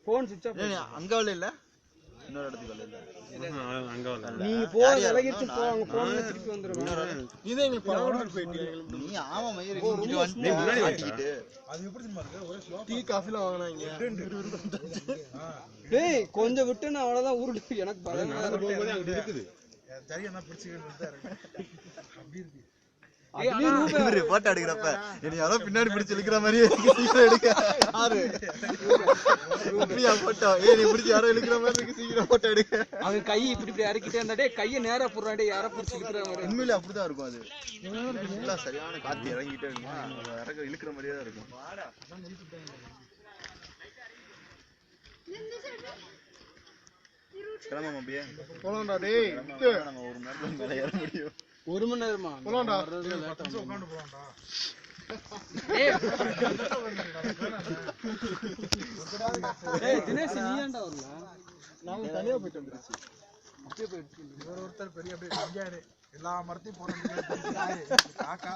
Phone சுவிட்ச் of. அங்க வரல இல்ல இன்னொரு இடத்துக்கு வரல அங்க வரல. நீங்க போன் விலகிட்டு போங்க, போன்ல திருப்பி வந்துருங்க. இதே எங்களுக்கு பரவாயில்லை போயிட்டீங்க. நீ ஆமா மயிர் இங்க வந்து முன்னாடி மாட்டிக்கிட்டு அது எப்படி தெரியுமா இருக்கு? ஒரே ஸ்லோ டீ காஃபில வாங்குனாங்க. டேய் கொஞ்சம் விட்டு நான் அவ்வளவுதான் உருட்டு. எனக்கு பயமா போகும்போது அங்க இருக்குது. சரியா நான் பிடிச்சிக்கிட்டு இருக்கு. அப்படி இருக்கு. போட்டோ எடுக்கிறப்ப என்ன யாரோ பின்னாடி பிடிச்சு இழுக்கிற மாதிரியே சீக்கிரம் எடுக்க. யாரு போட்டோ நீ பிடிச்சி யாரோ இழுக்கிற மாதிரி இருக்கு, சீக்கிரம் போட்டோ எடுக்க. அவன் கையை இப்படி இப்படி இறக்கிட்டே இருந்தாடே, கையை நேரா போடுறாண்டே, யாரோ பிடிச்சி இழுக்கிற மாதிரி. உண்மையிலே அப்படிதான் இருக்கும். அது ஃபுல்லா சரியான காத்து இறங்கிட்டே இருக்குமா, இறக்க இழுக்கிற மாதிரியே தான் இருக்கும். கிளம்ப அப்படியே போலாம்டா டேய். நம்ம ஒரு மணி நேரத்துல மேல ஏற முடியும். ஒரு மணி நேரமா போலாம்டா. உட்கார்ந்து போலாம்டா. ஏய் தினேஷ் நீ ஏன்டா வரல? நான் தனியா போயிட்டு வந்துருச்சு. அப்படியே போயிட்டு ஒருத்தர் பெரிய அப்படியே எல்லா மரத்தையும் போறாங்க காக்கா.